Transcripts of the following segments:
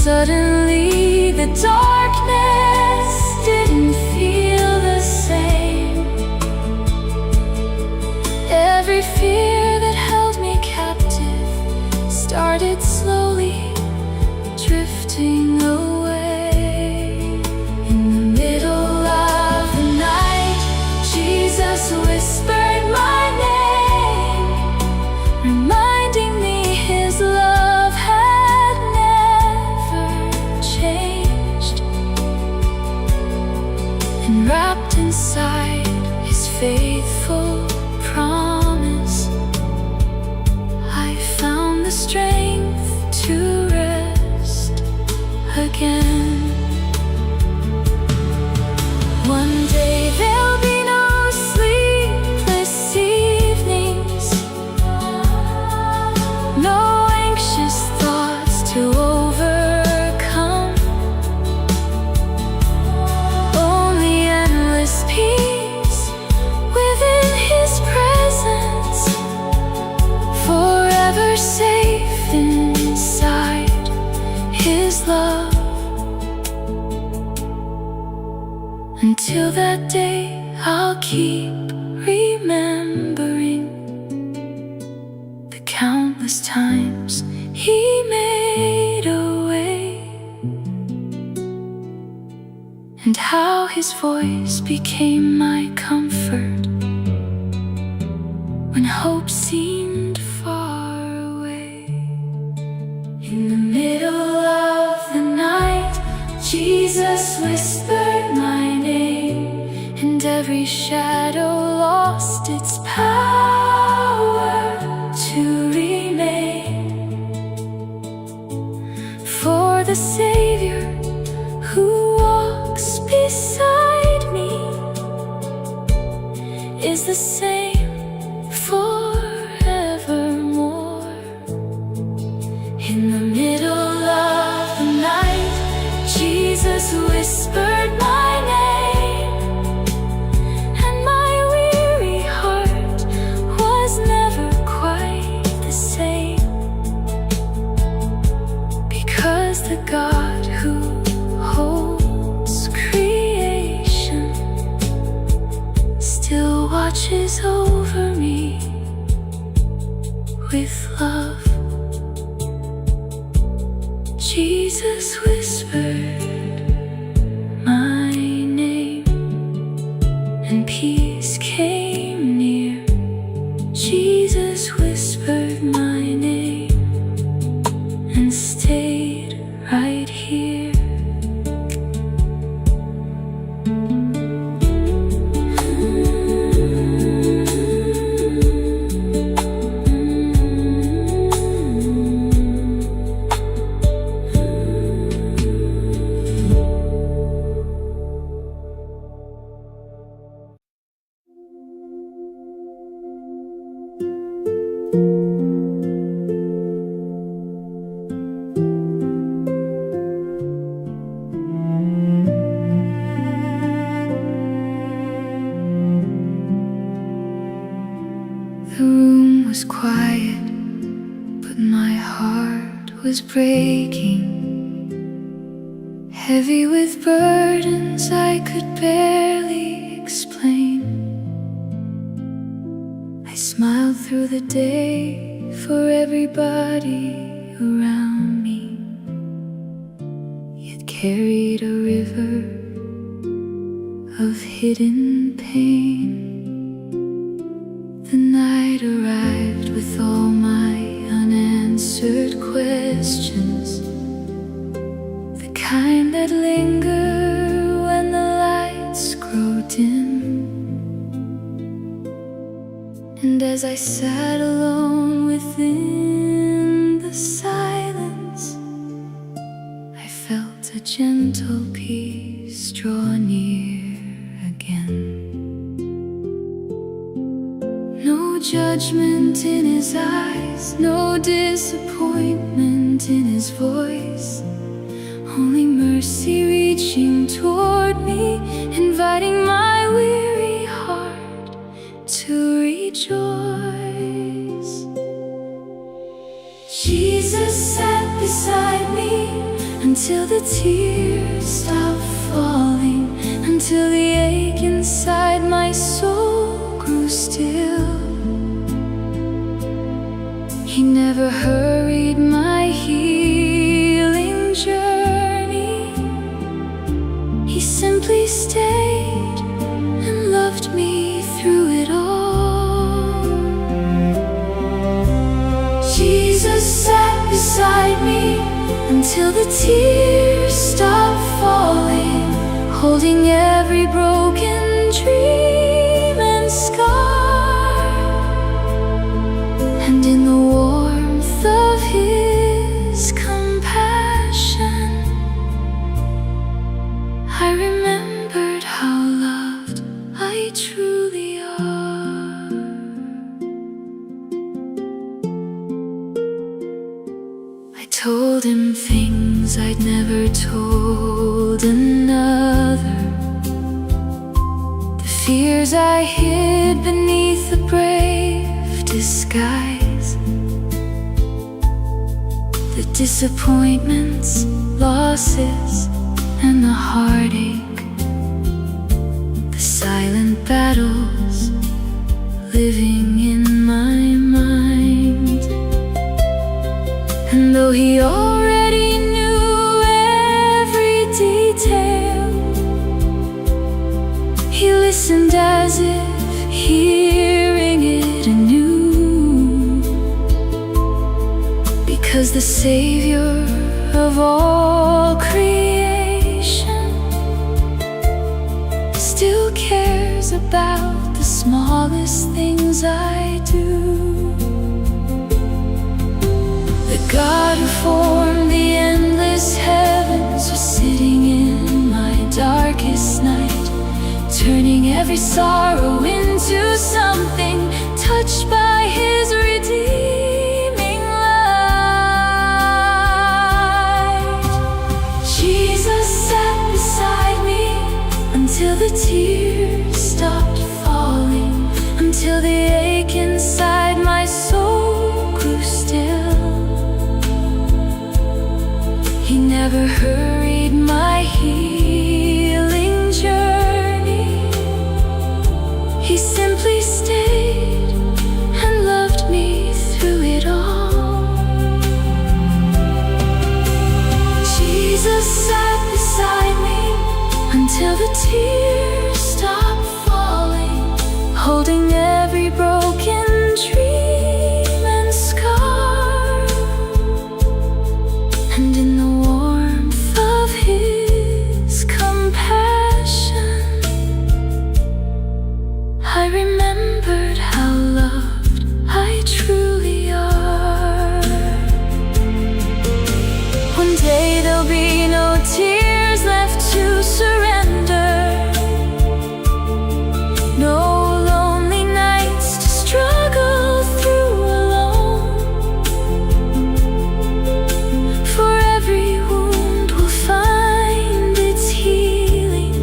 Suddenly the darkness didn't feel the same. Every fear that held me captive started slowly drifting away. In the middle of the night, Jesus whispered my name, reminding me his love had never changed. And wrapped inside his faithful promise, I found the strength to rest again. One day there'll be no sleepless evenings, no anxious thoughts to overcome, only endless peace within his presence, forever safe inside his love. Until that day, I'll keep remembering the countless times he made a way, and how his voice became my comfort when hope seemed far away. In the middle of the night, Jesus whispered my name, and every shadow lost its power to remain. For the Savior who walks beside me is the same forevermore. In the middle of the night, Jesus whispered my name, and my weary heart was never quite the same, because the God who holds creation still watches over me with love. Jesus whispered my name, and peace came near. Jesus whispered my name and stayed right here. The room was quiet, but my heart was breaking, heavy with burdens I could barely explain. I smiled through the day for everybody around me, yet carried a river of hidden pain. The night arrived with all my unanswered questions, the kind that linger when the lights grow dim. And as I sat alone within the silence, I felt a gentle peace draw near again. No judgment in his eyes, no disappointment in his voice, only mercy reaching toward me, inviting my weary heart to rejoice. Jesus sat beside me until the tears stopped falling, until the ache inside my soul grew still. He never hurried my healing journey. He simply stayed and loved me through it all. Jesus sat beside me until the tears stopped falling, holding every broken dream and scar. And in the warmth of His compassion, I remembered how loved I truly are. I told Him things I'd never told another, the fears I hid beneath a brave disguise, the disappointments, losses, and the heartache, the silent battles living in my mind. And though He already knew every detail, He listened as if hearing it anew, because the Savior of all creation still cares about the smallest things I do. The God who formed the endless heavens was sitting in my darkest night, turning every sorrow into something touched by His redeeming light. Jesus sat beside me until the tears stopped falling, until the ache inside my soul grew still. He never hurried my healing journey. He simply stayed and loved me through it all. Jesus sat beside me until the tears stopped falling, holding every broken dream and scar. And in the warmth of His compassion, I remembered how loved I truly are. One day there'll be no tears left to surrender, no lonely nights to struggle through alone. For every wound will find its healing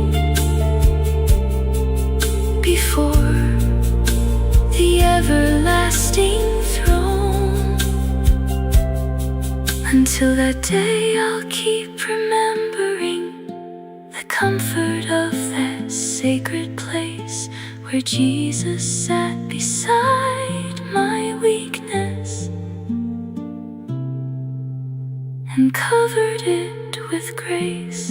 before the everlasting throne. Until that day, I'll keep remembering the comfort of that sacred place where Jesus sat beside my weakness and covered it with grace.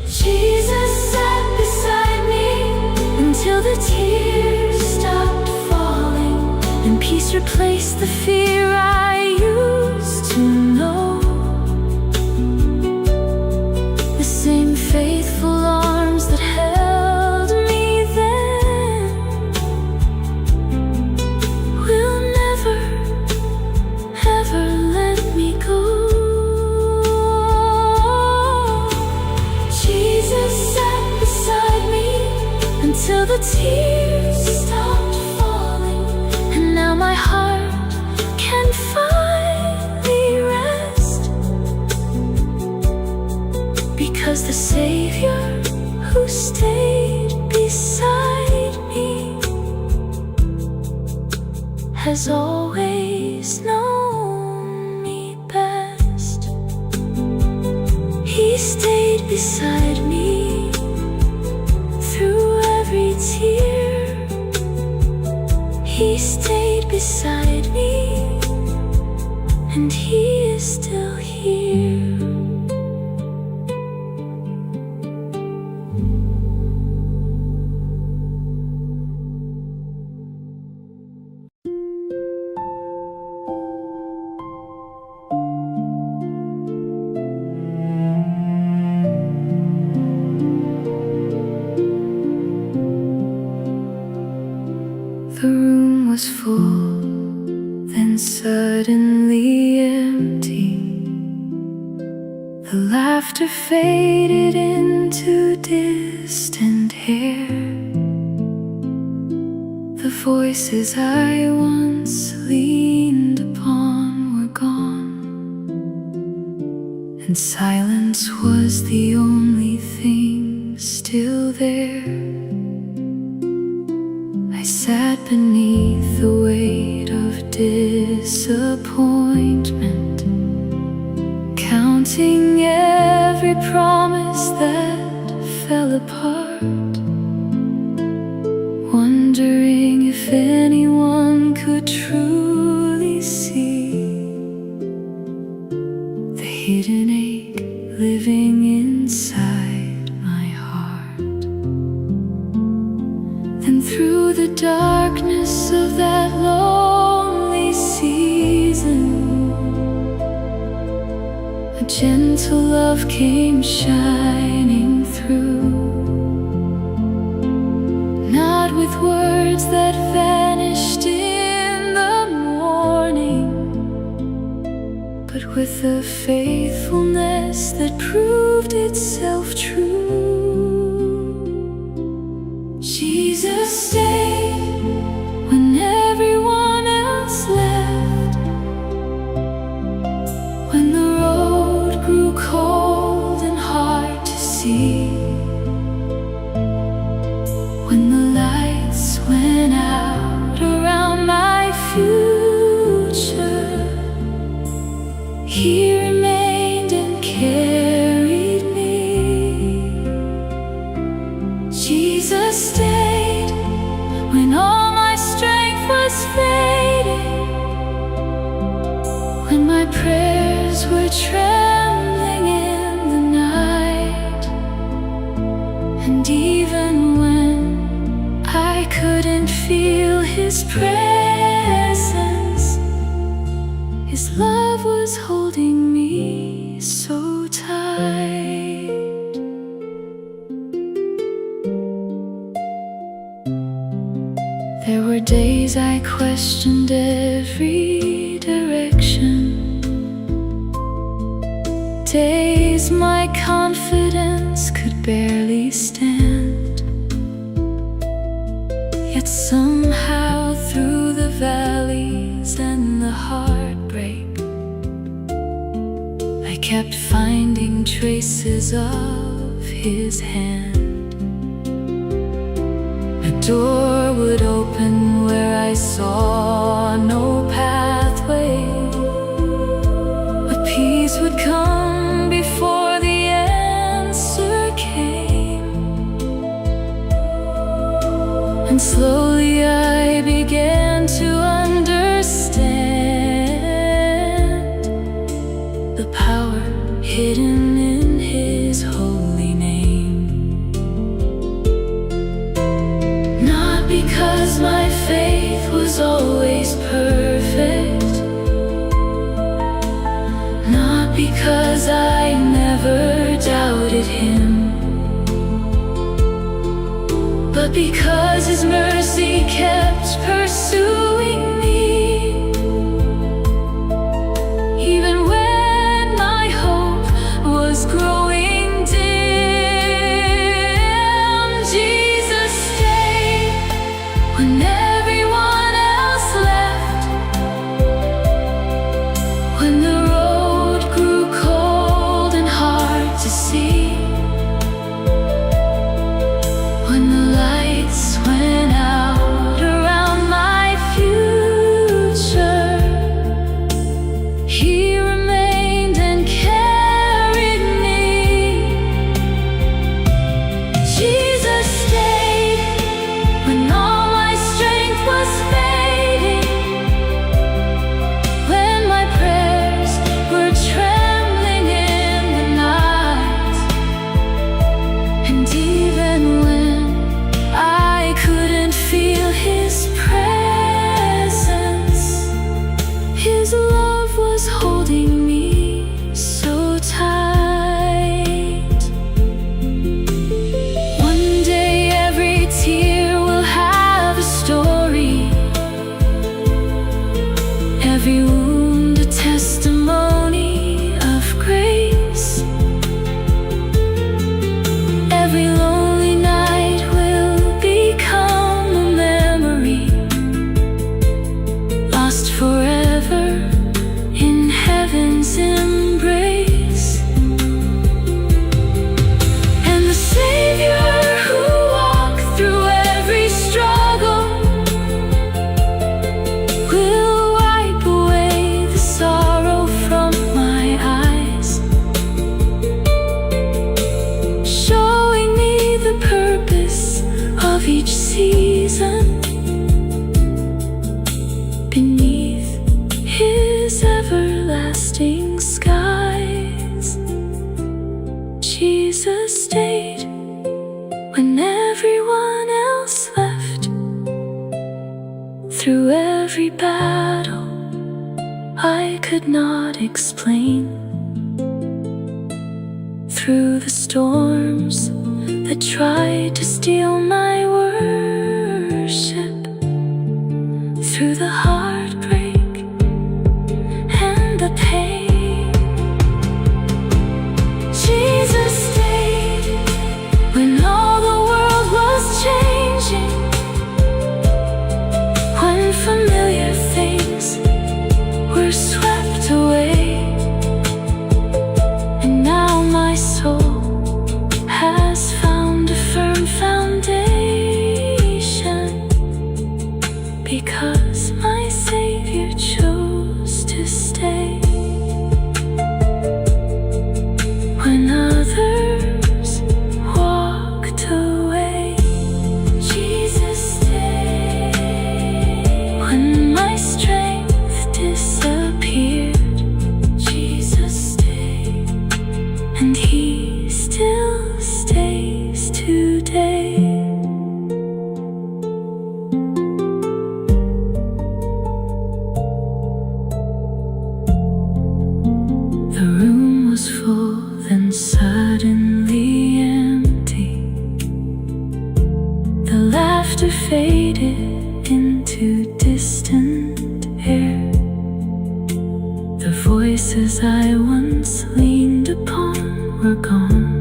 Jesus sat beside me until the tears stopped falling, and peace replaced the fear I used to know. The same faithful arms that held me then will never, ever let me go. Jesus sat beside me until the tears stopped falling, and now my heart can find has always known me best. He stayed beside me through every tear. He stayed beside me, and he is still here. The room was full, then suddenly empty. The laughter faded into distant air. The voices I once leaned upon were gone, and silence was the only thing still there. I sat beneath the weight of disappointment, counting every promise that fell apart, wondering if anyone could truly see the hidden ache living inside my heart. Then through the darkness of that lonely season, a gentle love came shining through, not with words that vanished in the morning, but with a faithfulness that proved itself true. Jesus stayed when everyone else left, when the road grew cold and hard to see, when the lights went out around my future. He remained and carried me. Jesus stayed when all my strength was fading, when my prayers were trembling in the night, and even when I couldn't feel His presence, His love was holding me so tight. There were days I questioned every direction, days my confidence could barely stand. Yet somehow through the valleys and the heartbreak, I kept finding traces of His hand. A door would open where I saw no pathway. A peace would come before the answer came. And slowly I began to understand the power hidden in His holy name. Not because my faith was always perfect, not because I never doubted Him, but because His mercy kept pursuing me. Even when my hope was growing dim, Jesus stayed when everyone else left, when the road grew cold and hard to see, when the lights went every wound a testimony of grace. Every lonely night will become a memory, lost forever in heaven's embrace. And the Savior who walked through every struggle will wipe away the sorrow from my eyes, showing me the purpose of each season beneath His everlasting skies. Jesus stayed when everyone else left. Through every battle I could not explain, through the storms that tried to steal my worship, through the heartbreak and the pain, Jesus stayed when all the world was changing, when familiar things were swept away. And now my soul has found a firm foundation, because my Savior chose to stay. When others walked away, Jesus stayed. When my strength disappeared, Jesus stayed. And He still stays today. The room was full, then suddenly empty. The laughter faded into distant air. The voices I once leaned upon were gone,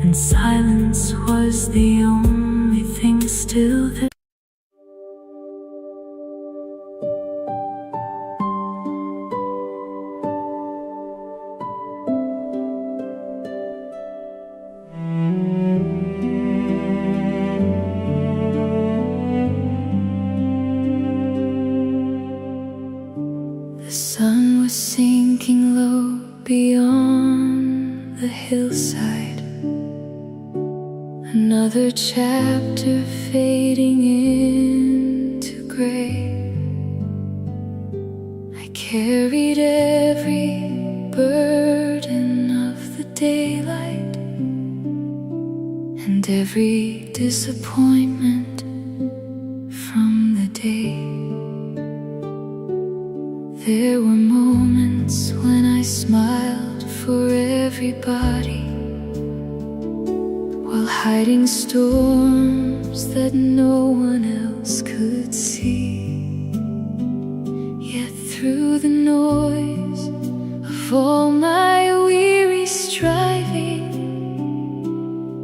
and silence was the only thing still there. The sun was sinking low beyond the hillside, another chapter fading into gray. I carried every burden of the daylight and every disappointment from the day. There were moments when I smiled for everybody, while hiding storms that no one else could see. Yet through the noise of all my weary striving,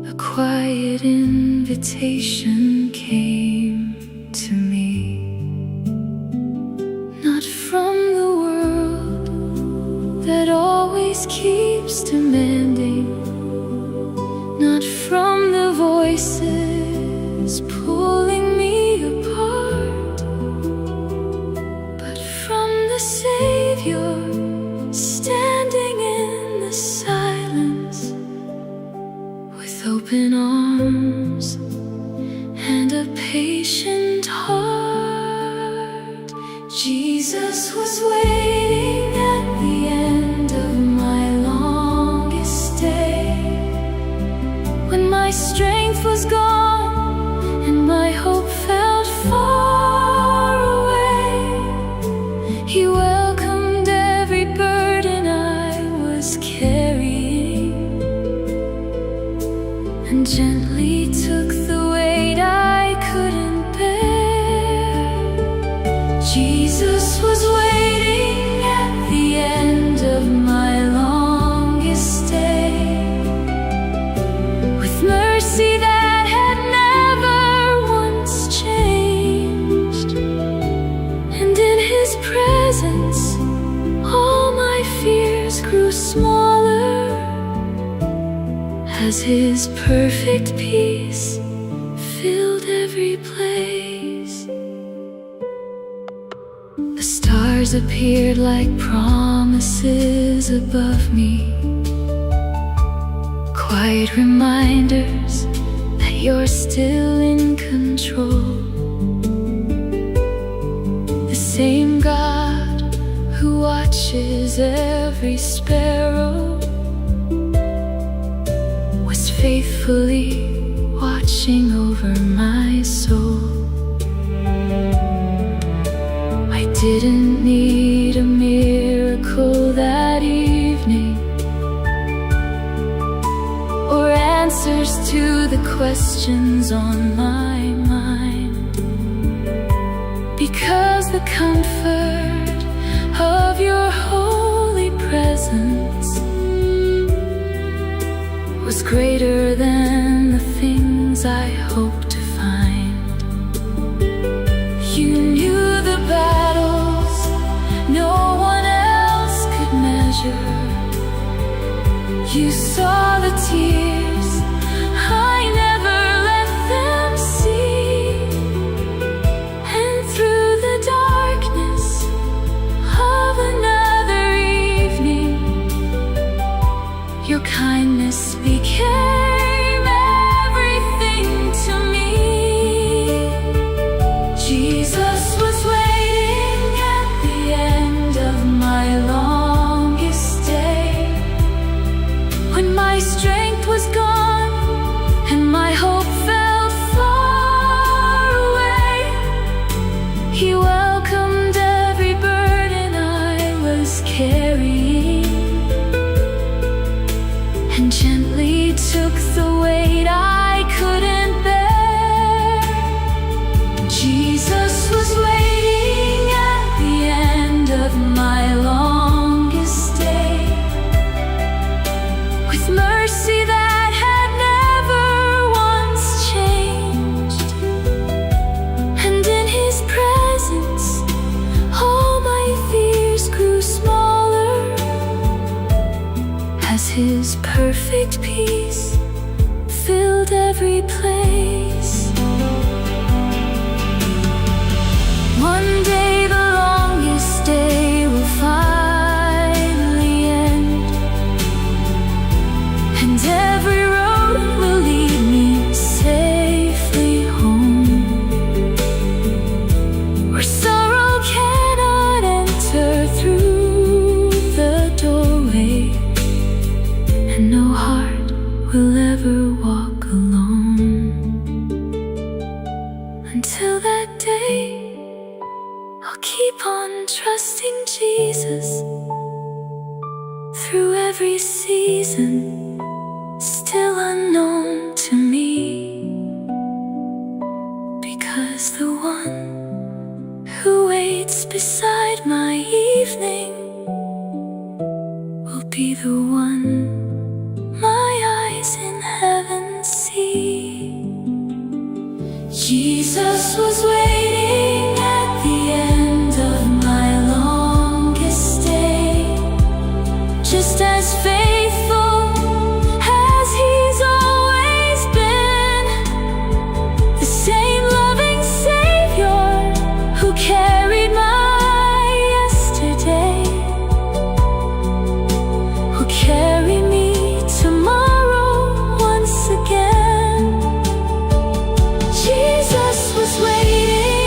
a quiet invitation came to me. Not from the world that always keeps demanding, not from the voices pulling me apart, but from the Savior standing in the silence with open arms and a patient heart. Jesus was waiting at the end of my longest day, when my strength was gone and my as His perfect peace filled every place. The stars appeared like promises above me, quiet reminders that you're still in control. The same God who watches every sparrow was faithfully watching over my soul. I didn't need a miracle that evening, or answers to the questions on my mind, because the comfort of your holy presence was greater than the things I hoped to find. You knew the battles no one else could measure. You saw the tears I never let them see, and through the darkness of another evening, your kindness became everything to me. Jesus was waiting at the end of my longest day, when my strength was gone and my hope felt far away. He welcomed every burden I was carrying, and gently took the weight I couldn't bear. Jesus was waiting at the end of my longest day, with mercy that had never once changed. And in His presence, all my fears grew smaller, as His perfect peace filled every place. One day the longest day will finally end, and every road will lead me safely home, where sorrow cannot enter through the doorway, and no heart will ever walk alone. Until that day, I'll keep on trusting Jesus through every season still unknown to me, because the one who waits beside my evening will be the one my eyes in heaven see. Jesus was waiting at the end of my longest day, just as faithful as He's always been, the same loving Savior who carried my yesterday, will carry me tomorrow once again. Jesus was waiting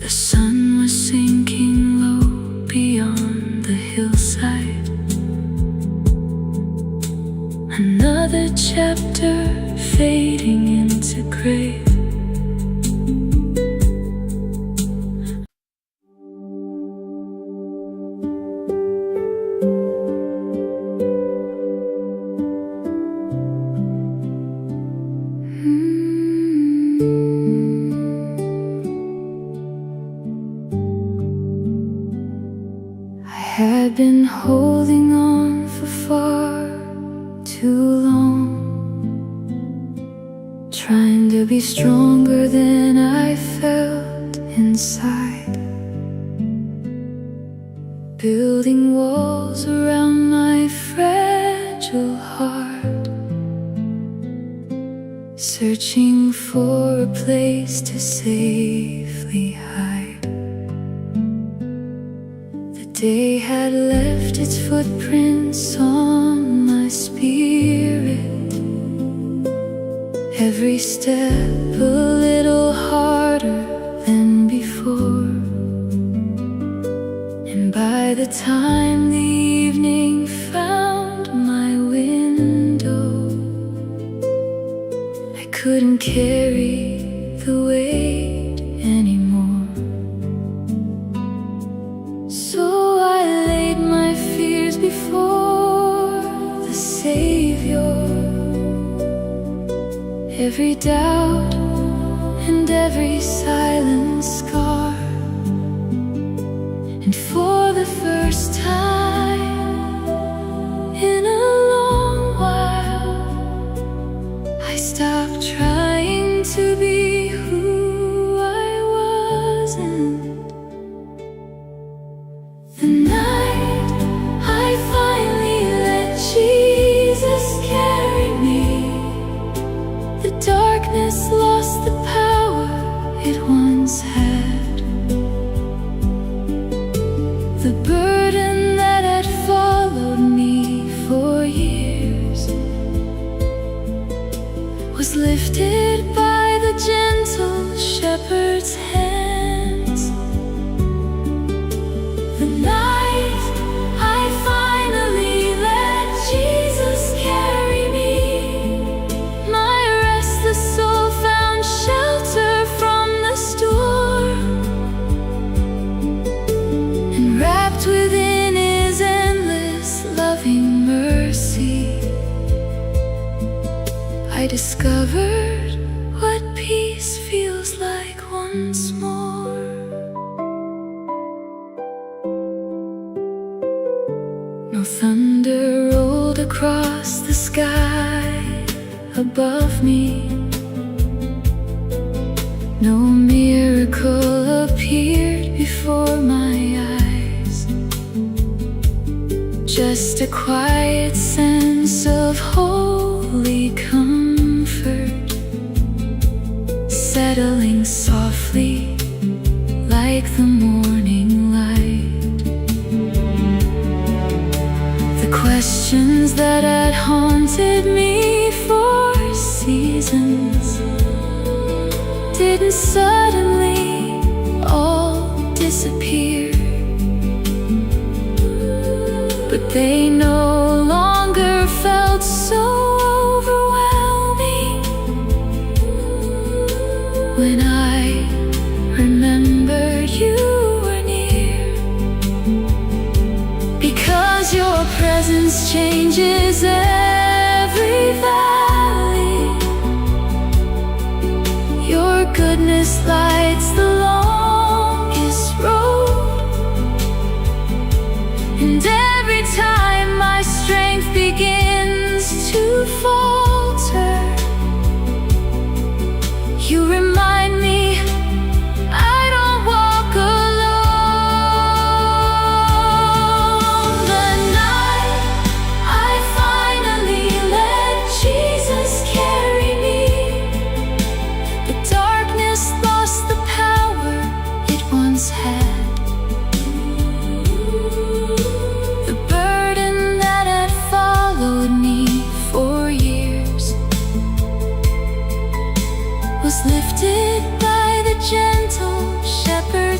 The sun was sinking low beyond the hillside. Another chapter fading into gray. I had been holding on for far too long, trying to be stronger than I felt inside, building walls around my fragile heart, searching for a place to safely hide. The day had left its footprints on my spirit, every step a little harder than before. And by the time the evening found my window, I couldn't carry the weight anymore. So I laid my fears before the Savior, every doubt and every silent scar. And for the first time in a long while, I stopped trying to be who I wasn't. The night I finally let Jesus carry me, the darkness lost the power it once had. The burden that had followed me for years was lifted by the gentle shepherd's hands. The night I finally let Jesus carry me, my restless soul found shelter from the storm, and wrapped within His endless loving mercy, I discovered what peace feels like once more. No thunder rolled across the sky above me, no miracle appeared before my eyes, just a quiet sense of holy comfort, settling softly like the morning light. The questions that had haunted me for seasons didn't suddenly all disappear, but they no longer felt so overwhelming when I remembered you were near. Because your presence changes every valley, your goodness lights the longest road, and every time my strength begins to falter, you remind me I don't walk alone. The night I finally let Jesus carry me, the darkness lost the power it once had. The burden that had followed me for years was lifted by the gentle shepherd.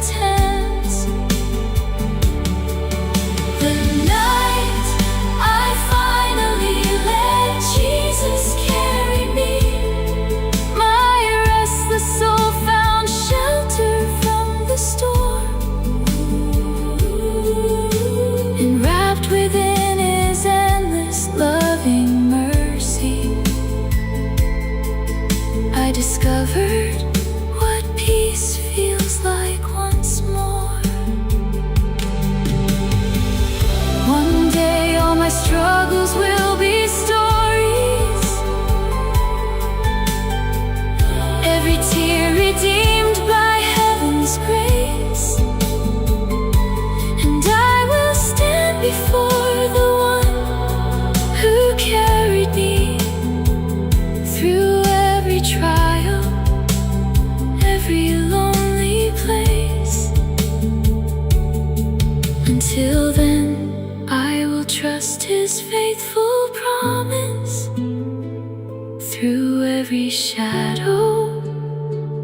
His faithful promise through every shadow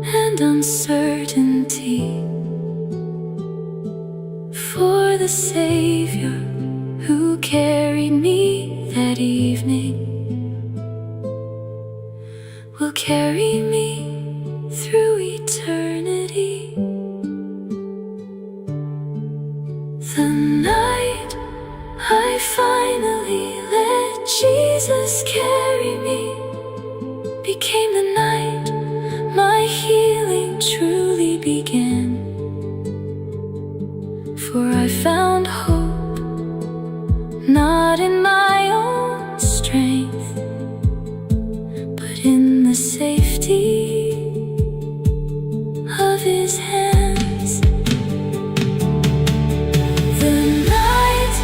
and uncertainty. For the Savior who carried me that evening will carry me through eternity. The night I finally let Jesus carry me became the night my healing truly began. For I found hope not in my own strength, but in the safety of His hands. The night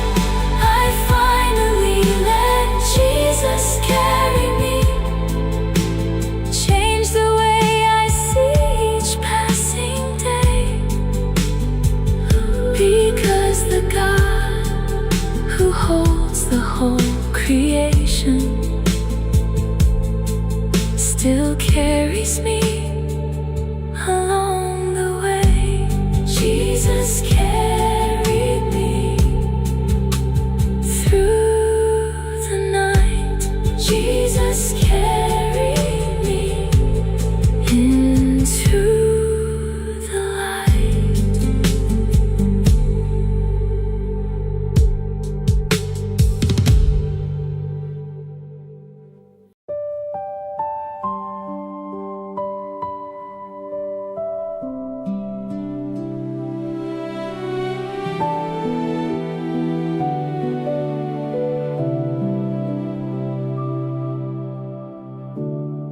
I finally let Jesus carry me changed the way I see each passing day. Because the God who holds the whole creation still carries me along the way. Jesus carried me through the night. Jesus carried me into the light.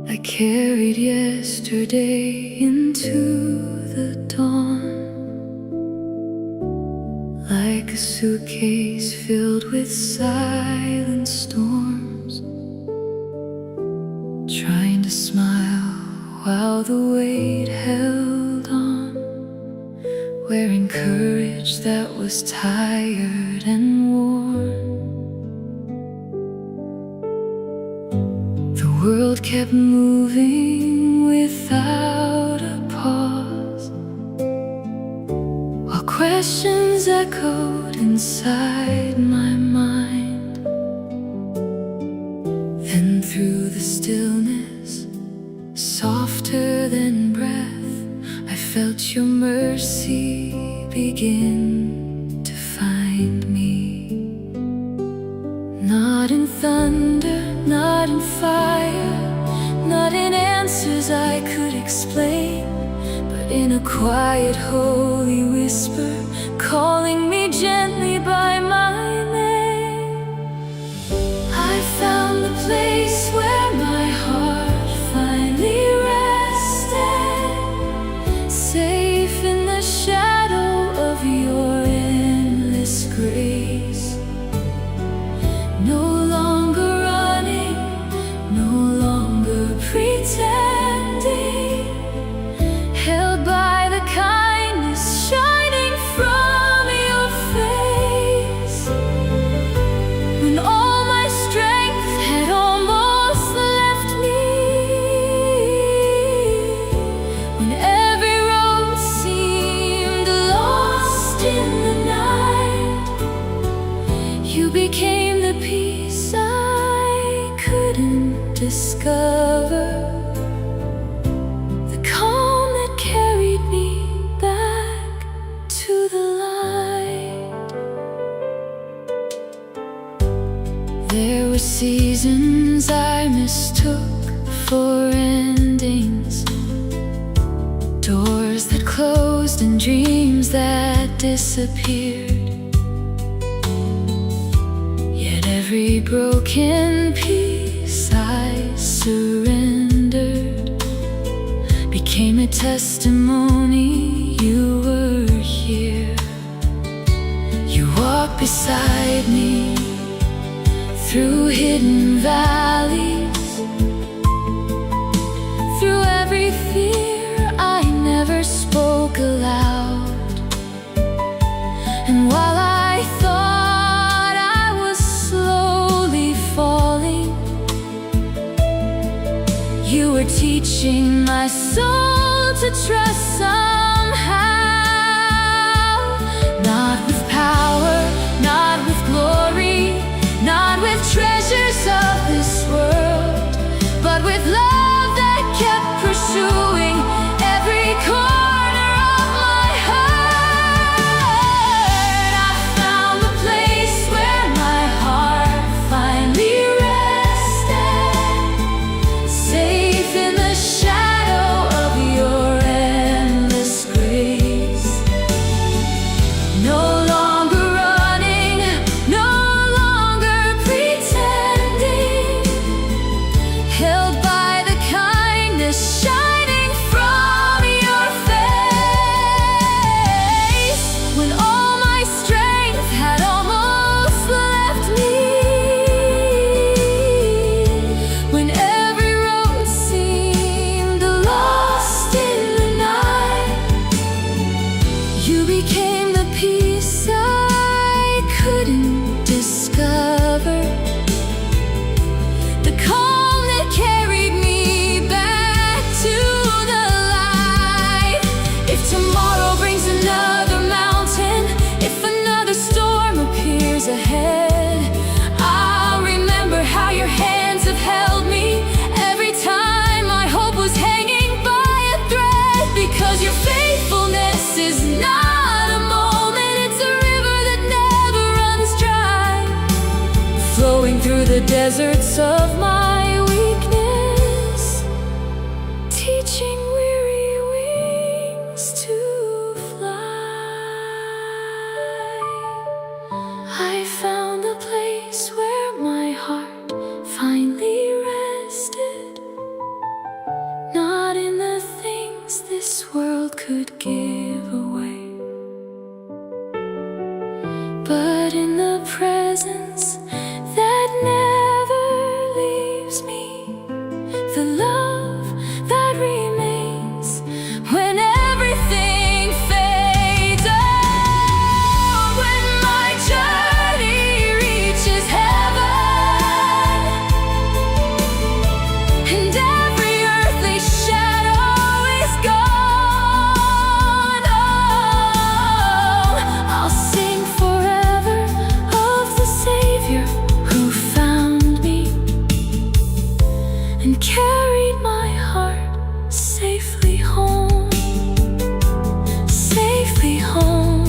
I carried yesterday into the dawn, like a suitcase filled with silent storms, trying to smile while the weight held on, wearing courage that was tired and worn. The world kept moving without a pause, while questions echoed inside my mind. Then through the stillness, softer than breath, I felt your mercy begin to find me. Not in thunder, not in fire, not in answers I could explain, but in a quiet, holy whisper, calling me gently by my name. I found the place where my heart finally rested, safe in the shadow of your endless grace. No longer running, no longer pretending, held by the kindness shining from your face. When all my strength had almost left me, when every road seemed lost in the night, you became the peace I couldn't discover, the calm that carried me back to the light. There were seasons I mistook for endings, doors that closed and dreams that disappeared. Yet every broken piece I surrendered became a testimony you were here. You walked beside me through hidden valleys, through every fear I never spoke aloud. And while I thought I was slow teaching my soul to trust somehow. Not with power, not with glory, not with treasures of this world, but with love that kept pursuing every corner of my heart. I found the place where my heart finally rested, safe in the shadow of your endless grace. No longer running, no longer pretending, held by the kindness shining from your face. When all my strength had almost left me, when every road seemed lost in the night, you became the peace I couldn't discover, the calm that carried me back to the light. If tomorrow brings another mountain, if another storm appears ahead, I'll remember how your hands have held me every time my hope was hanging by a thread. Because your faithfulness is not a moment, it's a river that never runs dry, flowing through the deserts of my weakness, teaching weary wings to fly. I found the place where my heart finally rested, not in the things this world could give away, but in the presence that never leaves me, the love that remains when everything fades. Oh, when my journey reaches heaven, and every earthly shadow is gone, oh, I'll sing forever of the Savior who found me and carried my heart safely home, safely home,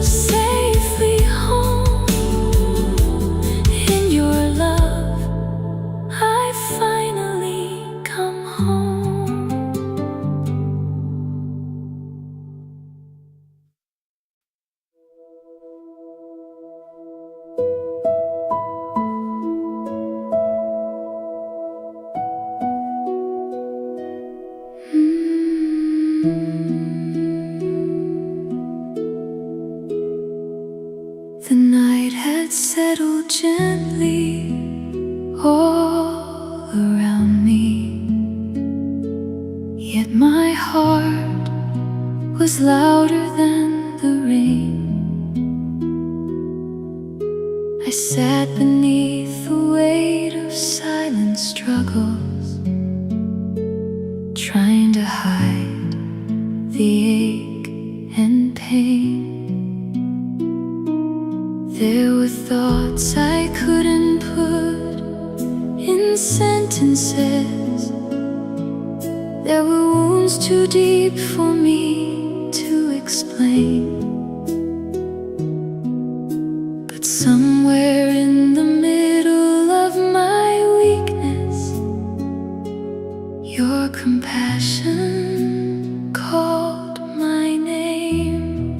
safely home. In your love, I finally come home. The night had settled gently all around me, yet my heart was louder than the rain. I sat beneath the weight of silent struggles, trying to hide the ache and pain. There were thoughts I couldn't put in sentences. There were wounds too deep for me to explain. But somewhere in the middle of my weakness, your compassion called my name.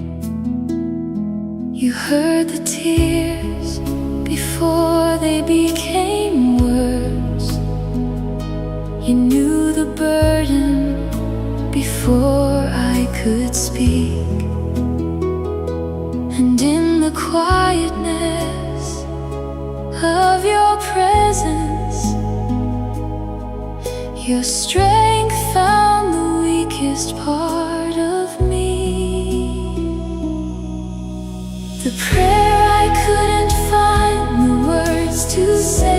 You heard the tears before they became words. You knew the burden before I could speak. And in the quietness of your presence, your strength found the weakest part of me. The prayer I couldn't find the words to say,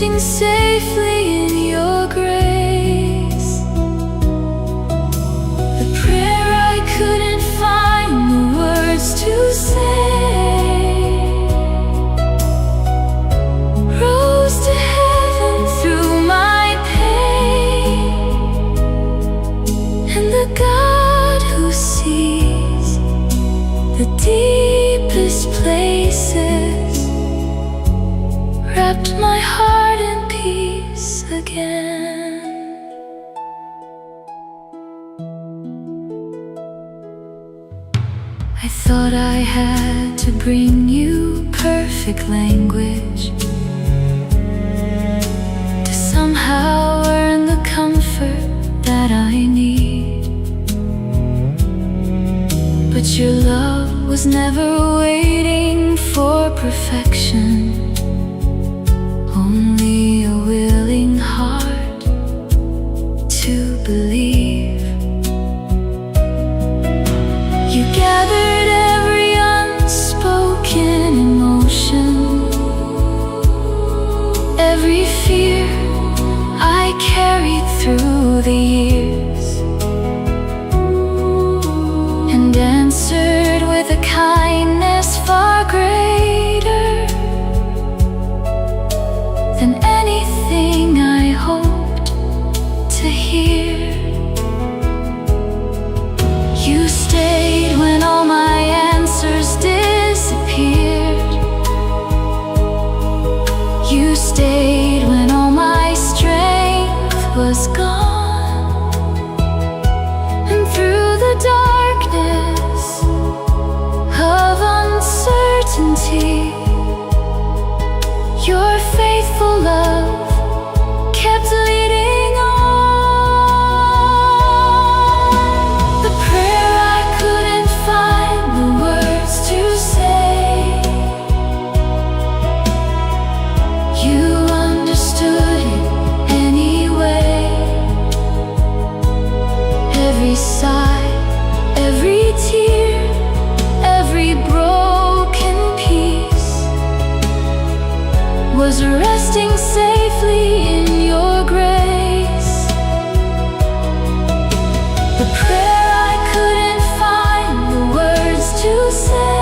resting safely in your grace. The prayer I couldn't find the words to say rose to heaven through my pain, and the God who sees the deepest places wrapped my heart in peace again. I thought I had to bring you perfect language to somehow earn the comfort that I need, but your love was never waiting for perfection, only a willing heart to believe. You gathered every unspoken emotion, every fear I carried through the years, and answered with a kindness far greater than anything I hoped to hear. You stayed when all my answers disappeared. You stayed when all my strength was gone, and through the darkness of uncertainty, your faithful love kept leading on. The prayer I couldn't find the words to say, you understood it anyway. Every sigh, every tear, every broken piece was resting safely in your grace. The prayer I couldn't find the words to say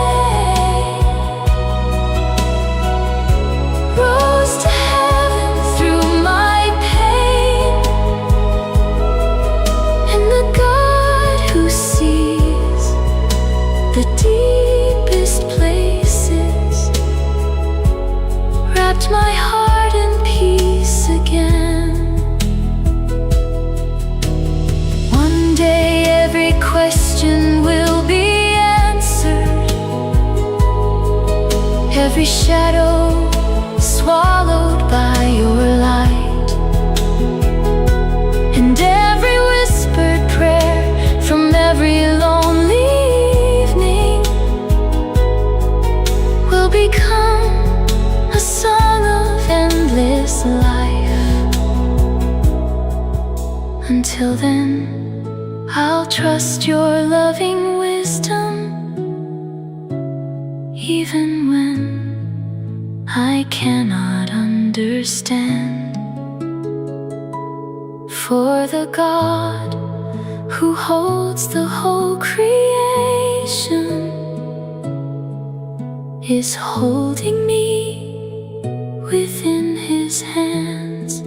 rose to heaven through my pain, and the God who sees the deepest places wrapped my heart in peace again. One day every question will be answered, every shadow swallowed by your light, and every whispered prayer from every lonely evening will become a song of endless life. Until then, I'll trust your loving wisdom, even when I cannot understand. For the God who holds the whole creation is holding me within his hands.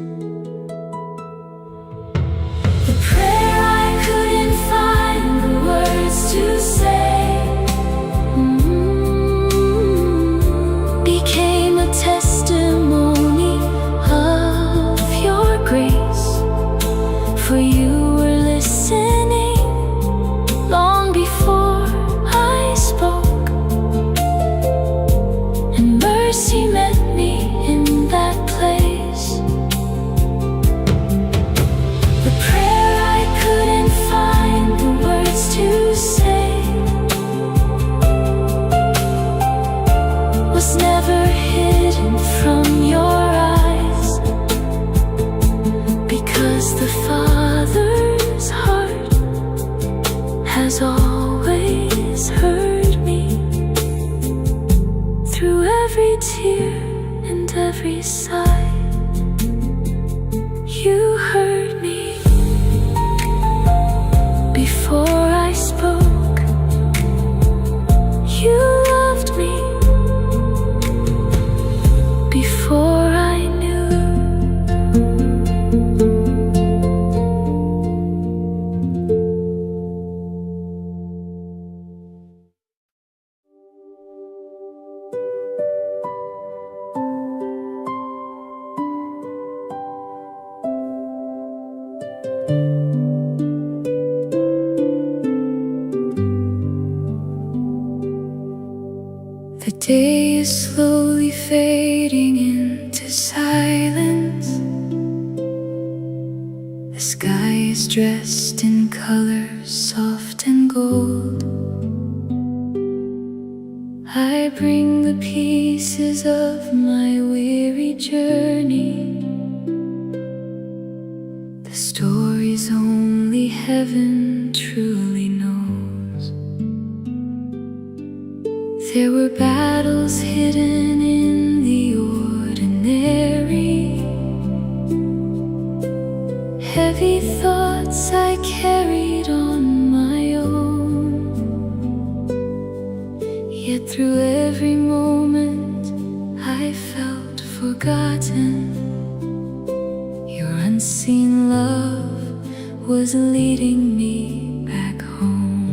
The prayer I couldn't find the words to say became a testimony of your grace, for you were listening long before I spoke, and mercy met me in that is slowly fading into silence. The sky is dressed in colors soft and gold. I bring the pieces of my weary journey, the stories only heaven truly knows. There were battles hidden in the ordinary, heavy thoughts I carried on my own. Yet through every moment I felt forgotten. Your unseen love was leading me back home.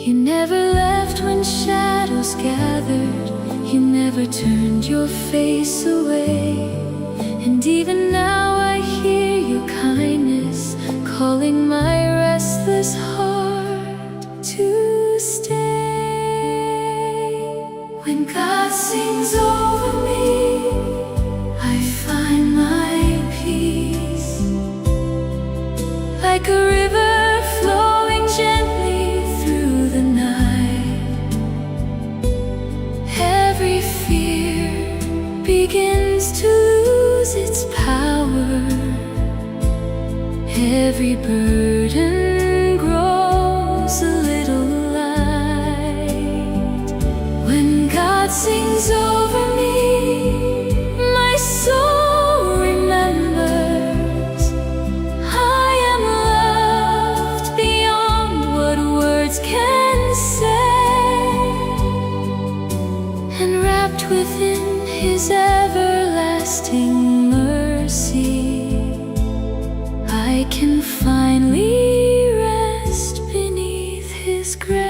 You never left when shadows gathered. You never turned your face away. And even now I hear your kindness calling my restless heart to stay. When God sings over me, I find my peace, like a river flowing gently through the night. Every fear begins to lose its power. Every burden grows a little light. When God sings over me, my soul remembers I am loved beyond what words can say. And wrapped within His everlasting mercy, I can finally rest beneath His grace.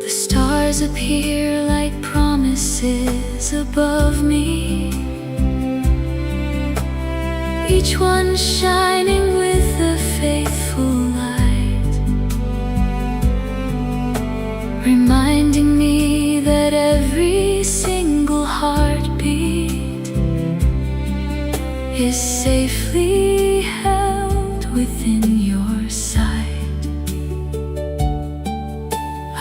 The stars appear like promises above me, each one shining with a faithful light, reminding me that every single heartbeat is safely held within your sight.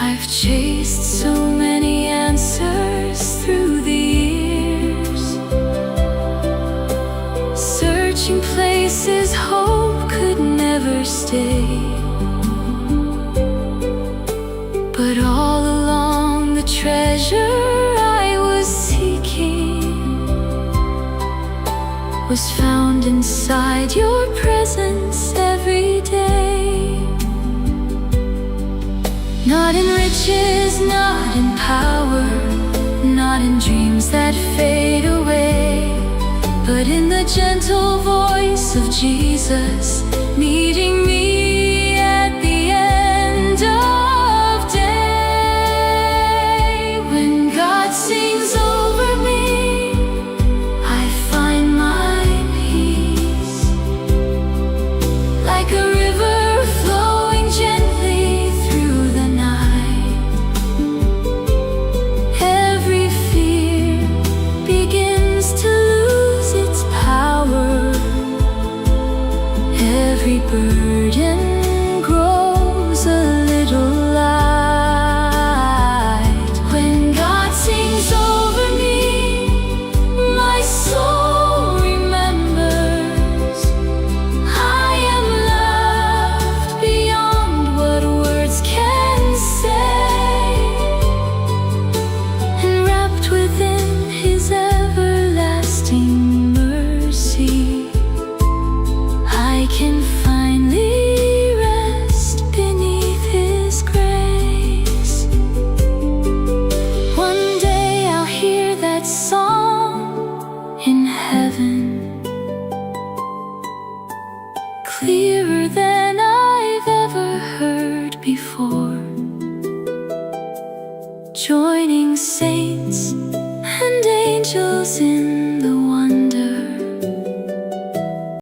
I've chased so many answers through the years, searching places hope could never stay. But all along the treasure I was seeking was found inside your presence every day. Not in riches, not in power, not in dreams that fade away, but in the gentle voice of Jesus, meeting me at the end of day. When God sings over me, I find my peace, like a river flowing gently through the night. Every fear begins to lose its power. Every burden grows a little light. When God sings over me, my soul remembers I am loved beyond what words can say. And wrapped within His everlasting mercy, I can finally rest beneath His grace. One day I'll hear that song in heaven, clearer than I've ever heard before, joining saints and angels in